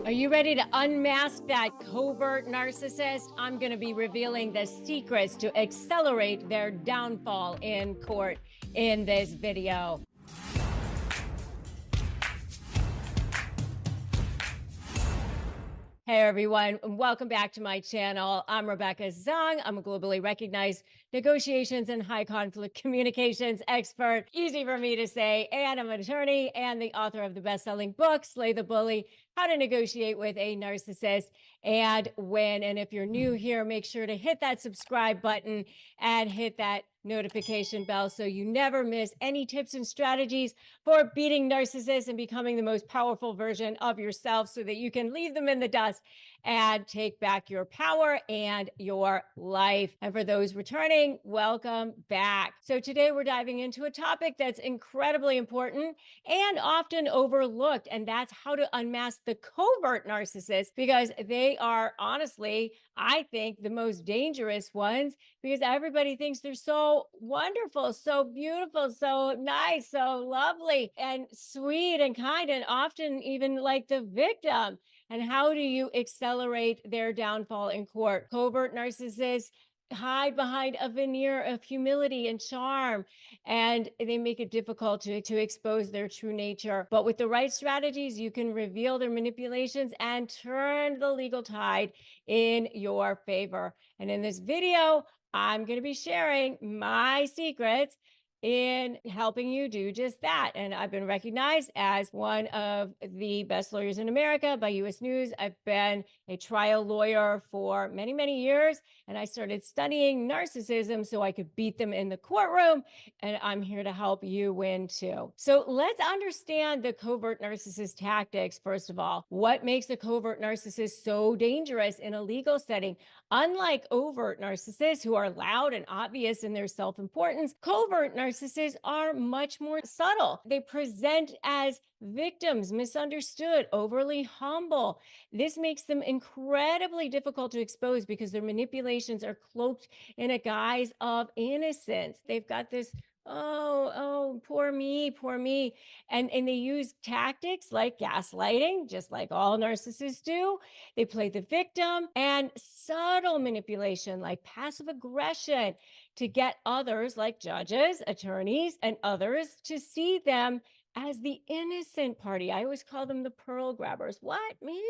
Are you ready to unmask that covert narcissist? I'm going to be revealing the secrets to accelerate their downfall in court in this video. Hey everyone, and welcome back to my channel. I'm Rebecca Zung. I'm a globally recognized negotiations and high conflict communications expert. Easy for me to say. And I'm an attorney and the author of the best-selling book, Slay the Bully, How to Negotiate with a Narcissist and Win. And if you're new here, make sure to hit that subscribe button and hit that notification bell so you never miss any tips and strategies for beating narcissists and becoming the most powerful version of yourself so that you can leave them in the dust and take back your power and your life. And for those returning, welcome back. So today we're diving into a topic that's incredibly important and often overlooked, and that's how to unmask the covert narcissists, because they are honestly, I think, the most dangerous ones, because everybody thinks they're so wonderful, so beautiful, so nice, so lovely and sweet and kind, and often even like the victim. And how do you accelerate their downfall in court? Covert narcissists hide behind a veneer of humility and charm, and they make it difficult to expose their true nature. But with the right strategies, you can reveal their manipulations and turn the legal tide in your favor. And in this video, I'm going to be sharing my secrets in helping you do just that. And I've been recognized as one of the best lawyers in America by US News. I've been a trial lawyer for many, many years, and I started studying narcissism so I could beat them in the courtroom. And I'm here to help you win too. So let's understand the covert narcissist tactics. First of all, what makes a covert narcissist so dangerous in a legal setting? Unlike overt narcissists, who are loud and obvious in their self-importance, covert narcissists are much more subtle. They present as victims, misunderstood, overly humble. This makes them incredibly difficult to expose because their manipulations are cloaked in a guise of innocence. They've got this, oh, poor me, poor me. And they use tactics like gaslighting, just like all narcissists do. They play the victim, and subtle manipulation like passive aggression to get others like judges, attorneys, and others to see them as the innocent party. I always call them the pearl grabbers. What? Me?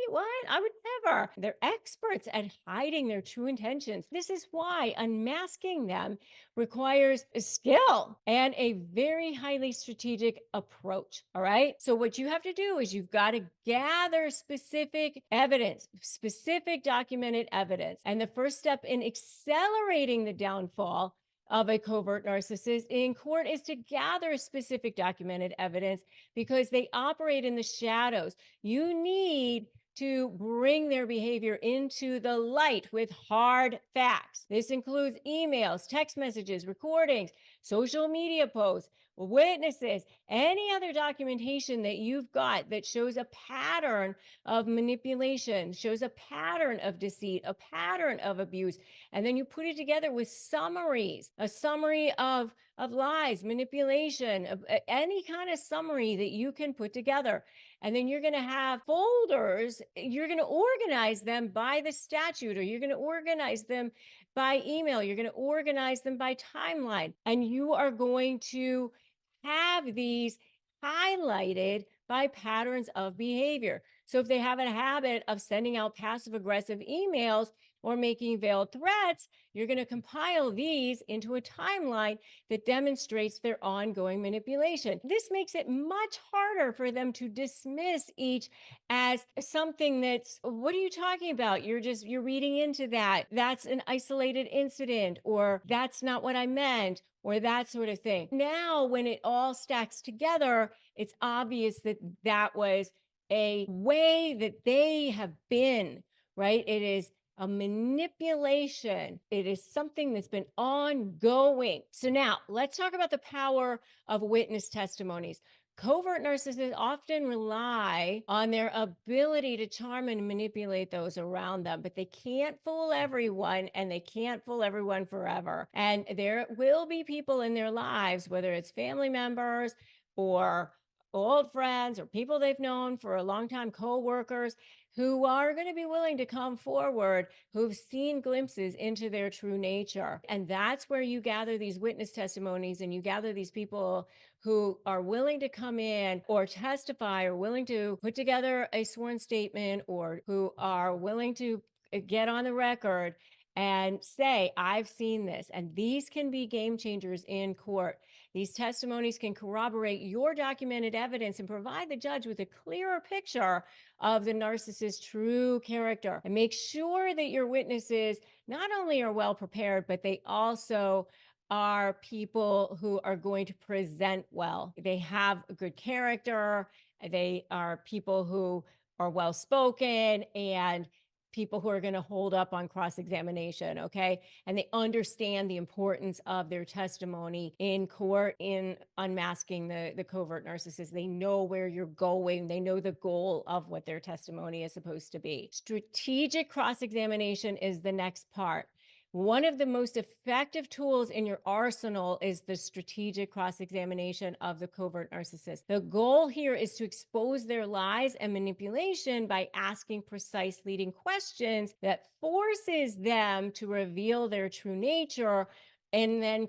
What? I would never. They're experts at hiding their true intentions. This is why unmasking them requires a skill and a very highly strategic approach. All right. So what you have to do is you've got to gather specific evidence, specific documented evidence. And the first step in accelerating the downfall of a covert narcissist in court is to gather specific documented evidence, because they operate in the shadows. You need to bring their behavior into the light with hard facts. This includes emails, text messages, recordings, social media posts, witnesses, any other documentation that you've got that shows a pattern of manipulation, shows a pattern of deceit, a pattern of abuse. And then you put it together with summaries, a summary of lies, manipulation, of any kind of summary that you can put together. And then you're going to have folders. You're going to organize them by the statute, or you're going to organize them by email. You're going to organize them by timeline. And you are going to have these highlighted by patterns of behavior. So if they have a habit of sending out passive aggressive emails or making veiled threats, you're going to compile these into a timeline that demonstrates their ongoing manipulation. This makes it much harder for them to dismiss each as something that's, what are you talking about? You're reading into that. That's an isolated incident, or that's not what I meant, or that sort of thing. Now, when it all stacks together, it's obvious that that was a way that they have been, right? It is a manipulation. It is something that's been ongoing. So now let's talk about the power of witness testimonies. Covert narcissists often rely on their ability to charm and manipulate those around them, but they can't fool everyone, and they can't fool everyone forever. And there will be people in their lives, whether it's family members or old friends or people they've known for a long time, co-workers who are going to be willing to come forward, who've seen glimpses into their true nature. And that's where you gather these witness testimonies and you gather these people who are willing to come in or testify or willing to put together a sworn statement or who are willing to get on the record and say, I've seen this. And these can be game changers in court. These testimonies can corroborate your documented evidence and provide the judge with a clearer picture of the narcissist's true character. And make sure that your witnesses not only are well prepared, but they also are people who are going to present well. They have a good character. They are people who are well spoken and people who are going to hold up on cross-examination, okay? And they understand the importance of their testimony in court in unmasking the covert narcissist. They know where you're going. They know the goal of what their testimony is supposed to be. Strategic cross-examination is the next part. One of the most effective tools in your arsenal is the strategic cross-examination of the covert narcissist. The goal here is to expose their lies and manipulation by asking precise leading questions that forces them to reveal their true nature and then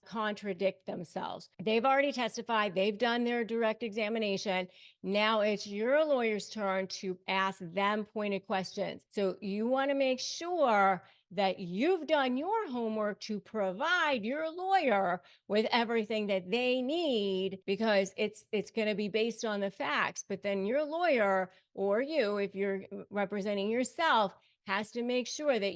contradict themselves. They've already testified, they've done their direct examination. Now it's your lawyer's turn to ask them pointed questions. So you want to make sure that you've done your homework to provide your lawyer with everything that they need, because it's going to be based on the facts. But then your lawyer, or you, if you're representing yourself, has to make sure that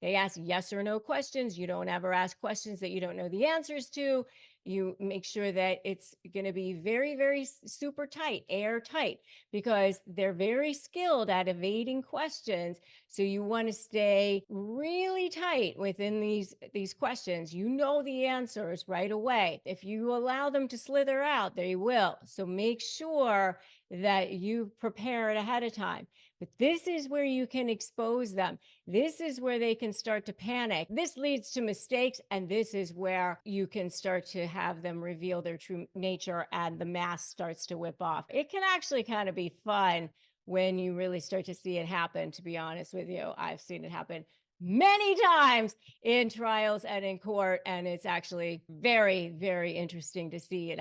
they ask yes or no questions. You don't ever ask questions that you don't know the answers to. You make sure that it's going to be very, very super tight, airtight, because they're very skilled at evading questions. So you want to stay really tight within these questions. You know the answers right away. If you allow them to slither out, they will. So make sure that you prepare it ahead of time. But this is where you can expose them. This is where they can start to panic. This leads to mistakes, and this is where you can start to have them reveal their true nature and the mask starts to whip off. It can actually kind of be fun when you really start to see it happen, to be honest with you. I've seen it happen many times in trials and in court, and it's actually very, very interesting to see it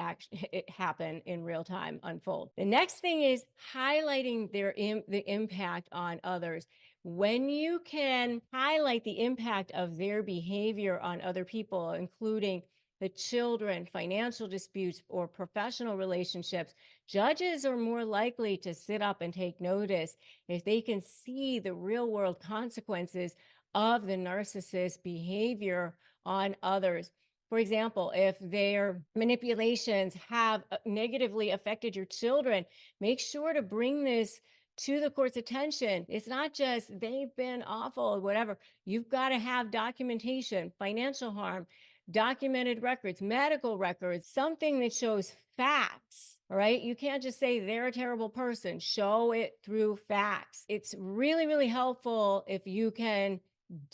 happen in real time unfold. The next thing is highlighting the impact on others. When you can highlight the impact of their behavior on other people, including the children, financial disputes, or professional relationships, judges are more likely to sit up and take notice if they can see the real world consequences of the narcissist's behavior on others. For example, if their manipulations have negatively affected your children, make sure to bring this to the court's attention. It's not just they've been awful, whatever. You've got to have documentation, financial harm, documented records, medical records, something that shows facts. All right. You can't just say they're a terrible person. Show it through facts. It's really, really helpful if you can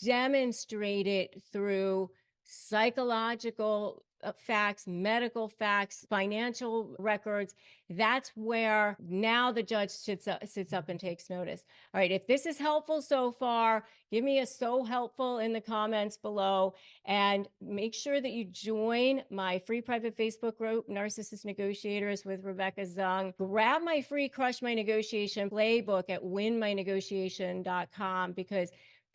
demonstrate it through psychological facts, medical facts, financial records. That's where now the judge sits up and takes notice. All right, if this is helpful so far, give me a so helpful in the comments below, and make sure that you join my free private Facebook group, Narcissist Negotiators with Rebecca Zung. Grab my free Crush My Negotiation playbook at winmynegotiation.com, because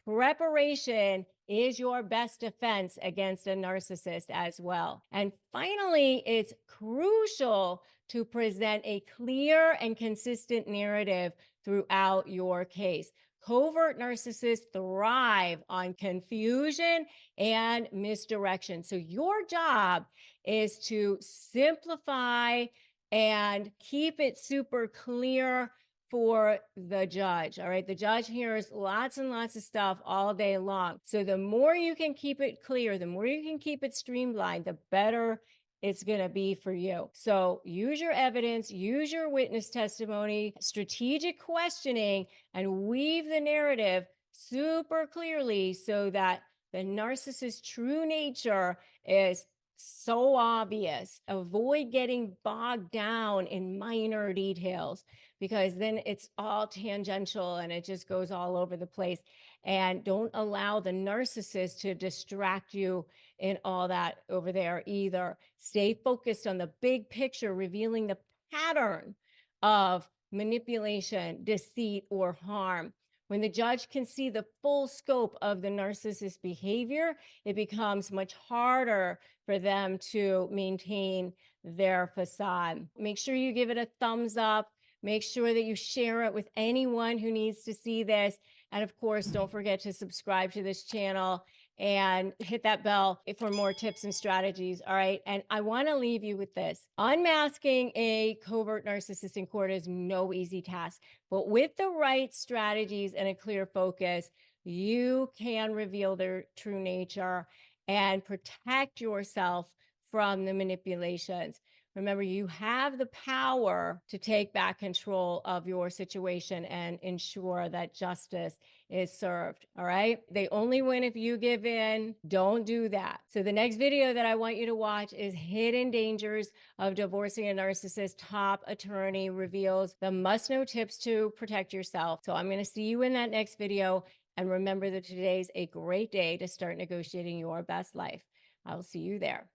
preparation is your best defense against a narcissist as well. And finally, it's crucial to present a clear and consistent narrative throughout your case. Covert narcissists thrive on confusion and misdirection. So your job is to simplify and keep it super clear for the judge. All right. The judge hears lots and lots of stuff all day long. So the more you can keep it clear, the more you can keep it streamlined, the better it's going to be for you. So use your evidence, use your witness testimony, strategic questioning, and weave the narrative super clearly so that the narcissist's true nature is so obvious. Avoid getting bogged down in minor details because then it's all tangential and it just goes all over the place. And don't allow the narcissist to distract you in all that over there either. Stay focused on the big picture, revealing the pattern of manipulation, deceit, or harm. When the judge can see the full scope of the narcissist behavior, it becomes much harder for them to maintain their facade. Make sure you give it a thumbs up. Make sure that you share it with anyone who needs to see this. And of course, don't forget to subscribe to this channel and hit that bell for more tips and strategies. All right. And I want to leave you with this. Unmasking a covert narcissist in court is no easy task, but with the right strategies and a clear focus, you can reveal their true nature and protect yourself from the manipulations. Remember, you have the power to take back control of your situation and ensure that justice is served. All right. They only win if you give in. Don't do that. So the next video that I want you to watch is Hidden Dangers of Divorcing a Narcissist. Top attorney reveals the must-know tips to protect yourself. So I'm going to see you in that next video. And remember that today's a great day to start negotiating your best life. I'll see you there.